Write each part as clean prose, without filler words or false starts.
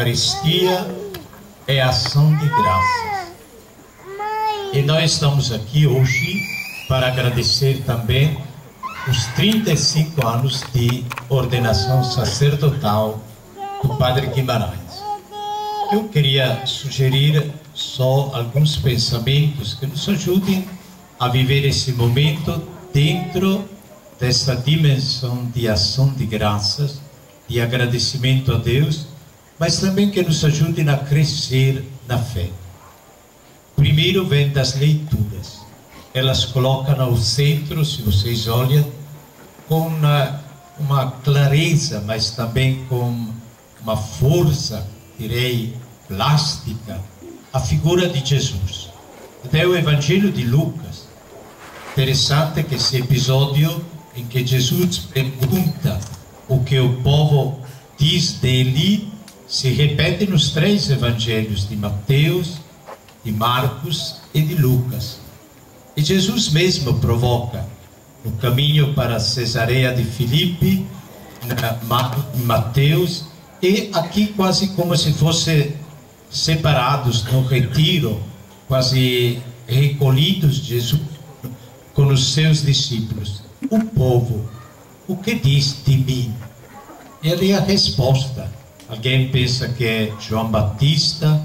Eucaristia é ação de graças. E nós estamos aqui hoje para agradecer também os 35 anos de ordenação sacerdotal do Padre Guimarães. Eu queria sugerir só alguns pensamentos que nos ajudem a viver esse momento dentro dessa dimensão de ação de graças, de agradecimento a Deus, mas também que nos ajudem a crescer na fé. Primeiro vem das leituras. Elas colocam ao centro, se vocês olham, com uma clareza, mas também com uma força, direi, plástica, a figura de Jesus. Até o Evangelho de Lucas. Interessante que esse episódio em que Jesus pergunta o que o povo diz dele se repete nos 3 evangelhos de Mateus, de Marcos e de Lucas. E Jesus mesmo provoca no caminho para Cesareia de Filipe, em Mateus, e aqui quase como se fossem separados no retiro, quase recolhidos, Jesus com os seus discípulos. O povo, o que diz de mim? E ali a resposta. Alguém pensa que é João Batista,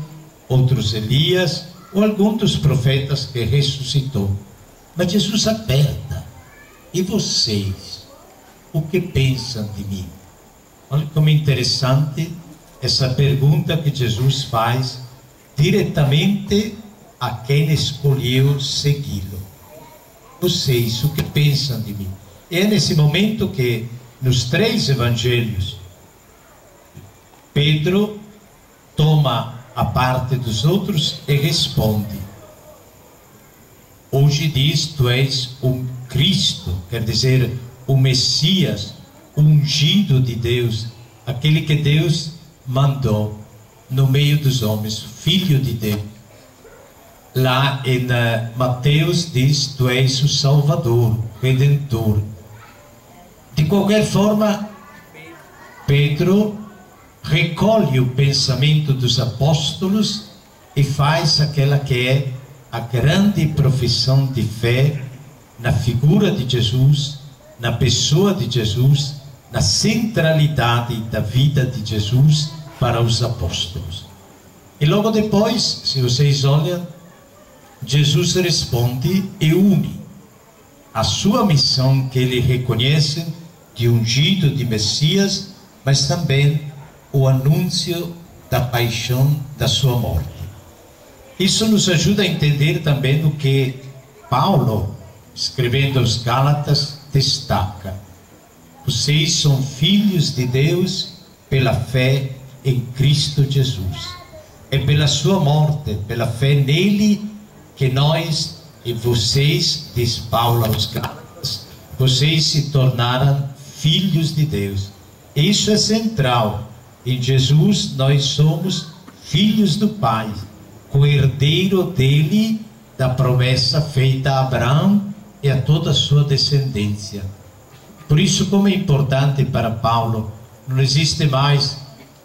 outros Elias, ou algum dos profetas que ressuscitou. Mas Jesus aperta. E vocês, o que pensam de mim? Olha como interessante essa pergunta que Jesus faz diretamente a quem escolheu segui-lo. Vocês, o que pensam de mim? É nesse momento que, nos 3 evangelhos, Pedro toma a parte dos outros e responde. Hoje diz, tu és o Cristo, quer dizer, o Messias, o ungido de Deus, aquele que Deus mandou no meio dos homens, Filho de Deus. Lá em Mateus diz, tu és o Salvador, Redentor. De qualquer forma, Pedro recolhe o pensamento dos apóstolos e faz aquela que é a grande profissão de fé na figura de Jesus, na pessoa de Jesus, na centralidade da vida de Jesus para os apóstolos. E logo depois, se vocês olham, Jesus responde e une a sua missão que ele reconhece de ungido de Messias, mas também o anúncio da paixão da sua morte. Isso nos ajuda a entender também o que Paulo, escrevendo aos Gálatas, destaca. Vocês são filhos de Deus pela fé em Cristo Jesus. É pela sua morte, pela fé nele, que nós e vocês, diz Paulo aos Gálatas, vocês se tornaram filhos de Deus. Isso é central. Em Jesus nós somos filhos do Pai, co-herdeiro dele, da promessa feita a Abraão e a toda a sua descendência. Por isso, como é importante para Paulo, não existe mais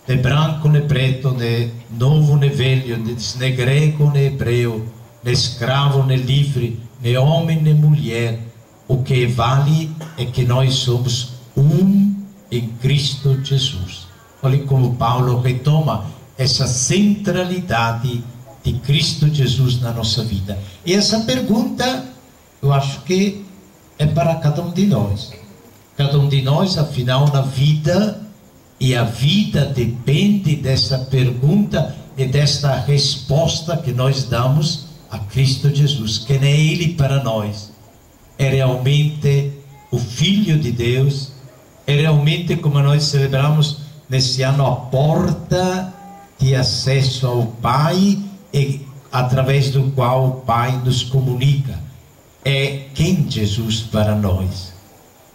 nem branco nem preto, nem novo nem velho, nem grego nem hebreu, nem escravo nem livre, nem homem nem mulher. O que vale é que nós somos um em Cristo Jesus. Olha como Paulo retoma essa centralidade de Cristo Jesus na nossa vida. E essa pergunta, eu acho que é para cada um de nós. Cada um de nós, afinal, na vida, e a vida depende dessa pergunta e desta resposta que nós damos a Cristo Jesus. Quem é Ele para nós? É realmente o Filho de Deus? É realmente, como nós celebramos nesse ano, a porta de acesso ao Pai, e através do qual o Pai nos comunica? É quem Jesus para nós?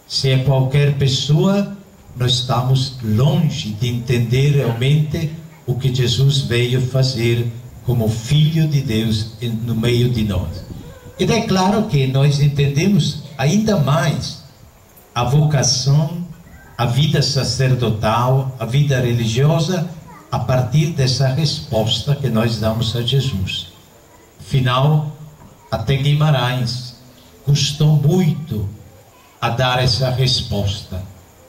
Se é qualquer pessoa, nós estamos longe de entender realmente o que Jesus veio fazer como Filho de Deus no meio de nós. E é claro que nós entendemos ainda mais a vocação, a vida sacerdotal, a vida religiosa, a partir dessa resposta que nós damos a Jesus. Afinal, até Guimarães custou muito a dar essa resposta,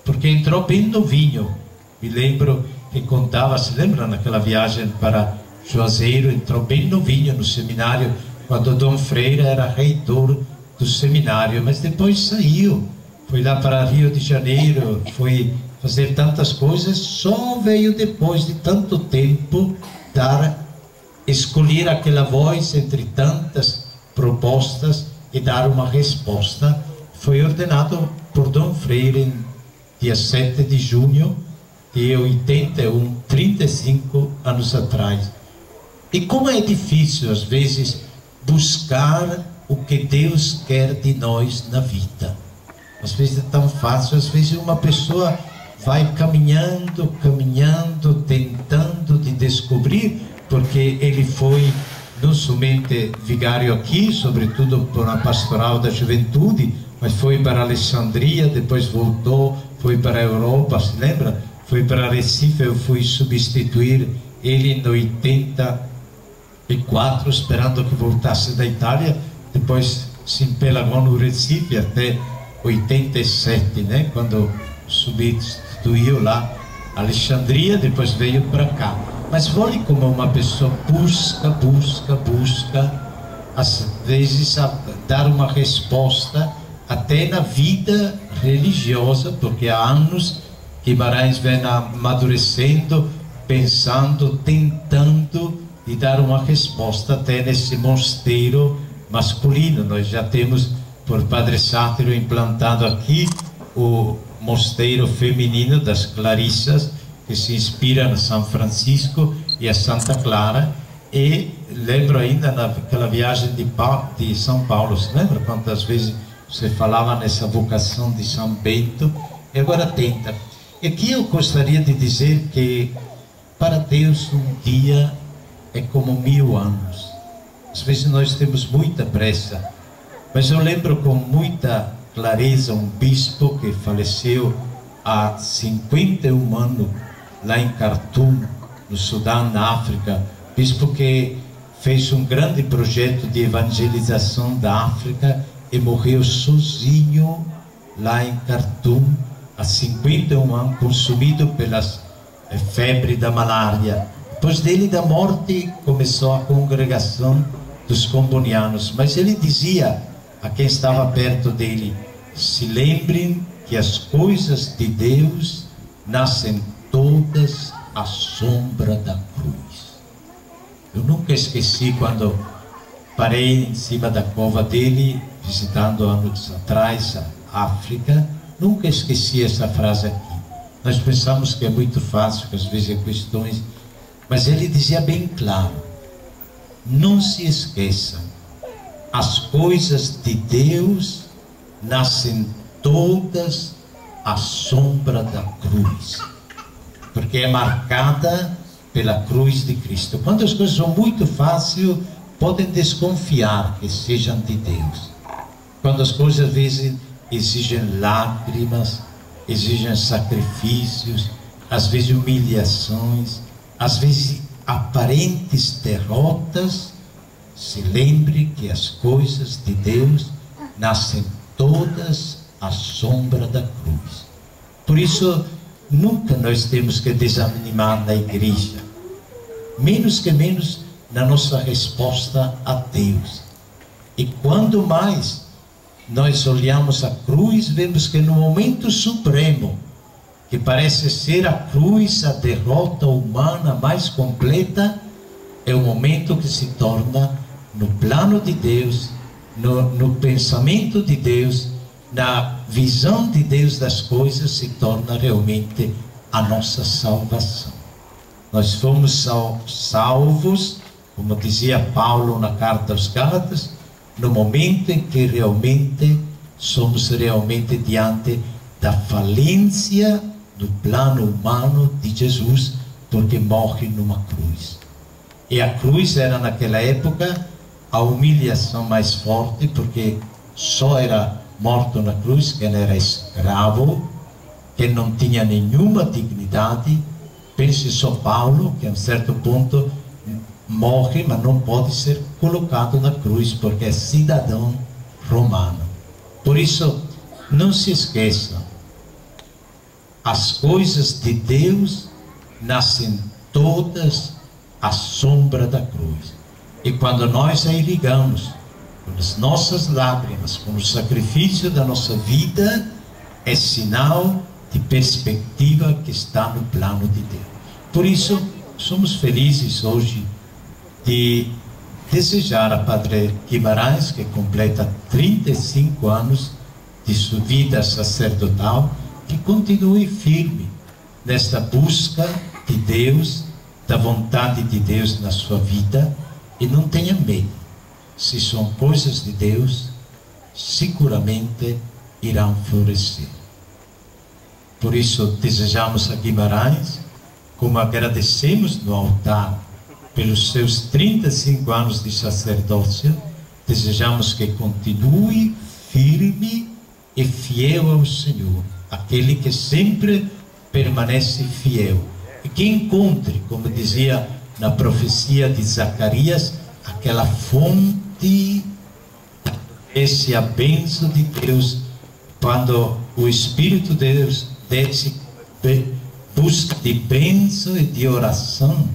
porque entrou bem novinho. Me lembro que contava, se lembra naquela viagem para Juazeiro, entrou bem novinho no seminário, quando Dom Freire era reitor do seminário, mas depois saiu, foi lá para Rio de Janeiro, foi fazer tantas coisas, só veio depois de tanto tempo escolher aquela voz entre tantas propostas e dar uma resposta. Foi ordenado por Dom Freire em dia 7 de junho de 81, 35 anos atrás. E como é difícil às vezes buscar o que Deus quer de nós na vida. Às vezes é tão fácil, às vezes uma pessoa vai caminhando, tentando de descobrir, porque ele foi não somente vigário aqui, sobretudo por uma pastoral da juventude, mas foi para Alexandria, depois voltou, foi para a Europa, se lembra? Foi para Recife, eu fui substituir ele no 84, esperando que voltasse da Itália, depois se empelagou no Recife até 87, né? Quando substituiu lá Alexandria, depois veio para cá. Mas olhe como uma pessoa busca, às vezes dar uma resposta até na vida religiosa, porque há anos Guimarães vem amadurecendo, pensando, tentando de dar uma resposta até nesse mosteiro masculino. Nós já temos, por Padre Sátiro, implantado aqui o mosteiro feminino das Clarissas, que se inspira no São Francisco e a Santa Clara. E lembro ainda naquela viagem de São Paulo, se lembra quantas vezes você falava nessa vocação de São Bento? E agora tenta. E aqui eu gostaria de dizer que para Deus um dia é como 1000 anos. Às vezes nós temos muita pressa, mas eu lembro com muita clareza um bispo que faleceu há 51 anos lá em Khartoum, no Sudão, na África, bispo que fez um grande projeto de evangelização da África e morreu sozinho lá em Khartoum há 51 anos, consumido pelas febre da malária. Depois dele, da morte, começou a congregação dos combonianos, mas ele dizia a quem estava perto dele: se lembrem que as coisas de Deus nascem todas à sombra da cruz. Eu nunca esqueci quando parei em cima da cova dele, visitando anos atrás a África, nunca esqueci essa frase aqui. Nós pensamos que é muito fácil, que às vezes é questões, mas ele dizia bem claro: não se esqueçam, as coisas de Deus nascem todas à sombra da cruz, porque é marcada pela cruz de Cristo. Quando as coisas são muito fáceis, podem desconfiar que sejam de Deus. Quando as coisas às vezes exigem lágrimas, exigem sacrifícios, às vezes humilhações, às vezes aparentes derrotas, se lembre que as coisas de Deus nascem todas à sombra da cruz. Por isso, nunca nós temos que desanimar na igreja, menos que menos na nossa resposta a Deus. E quando mais nós olhamos a cruz, vemos que no momento supremo, que parece ser a cruz, a derrota humana mais completa, é o momento que se torna, no plano de Deus, no pensamento de Deus, na visão de Deus das coisas, se torna realmente a nossa salvação. Nós fomos salvos, como dizia Paulo na carta aos Gálatas, no momento em que realmente somos realmente diante da falência do plano humano de Jesus, porque morre numa cruz. E a cruz era naquela época a humilhação mais forte, porque só era morto na cruz quem era escravo, quem não tinha nenhuma dignidade, Pense São Paulo, que a um certo ponto morre, mas não pode ser colocado na cruz, porque é cidadão romano. Por isso, não se esqueça, as coisas de Deus nascem todas à sombra da cruz. E quando nós a irrigamos com as nossas lágrimas, com o sacrifício da nossa vida, é sinal de perspectiva que está no plano de Deus. Por isso, somos felizes hoje de desejar a Padre Guimarães, que completa 35 anos de sua vida sacerdotal, que continue firme nesta busca de Deus, da vontade de Deus na sua vida, e não tenha medo. Se são coisas de Deus, seguramente irão florescer. Por isso, desejamos a Guimarães, como agradecemos no altar pelos seus 35 anos de sacerdócio, desejamos que continue firme e fiel ao Senhor, aquele que sempre permanece fiel, e que encontre, como dizia na profecia de Zacarias, aquela fonte, esse a bênção de Deus, quando o Espírito de Deus desce, busca de bênção e de oração,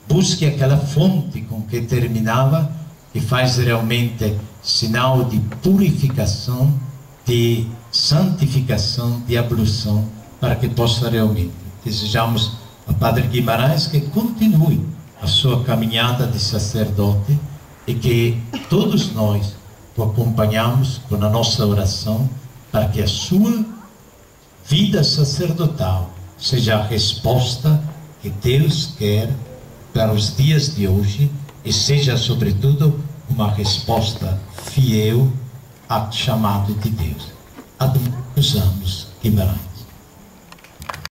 busque aquela fonte com que terminava e faz realmente sinal de purificação, de santificação, de ablução, para que possa realmente. Desejamos a Padre Guimarães que continue a sua caminhada de sacerdote e que todos nós o acompanhamos com a nossa oração para que a sua vida sacerdotal seja a resposta que Deus quer para os dias de hoje e seja, sobretudo, uma resposta fiel ao chamado de Deus. Há muitos anos, Guimarães.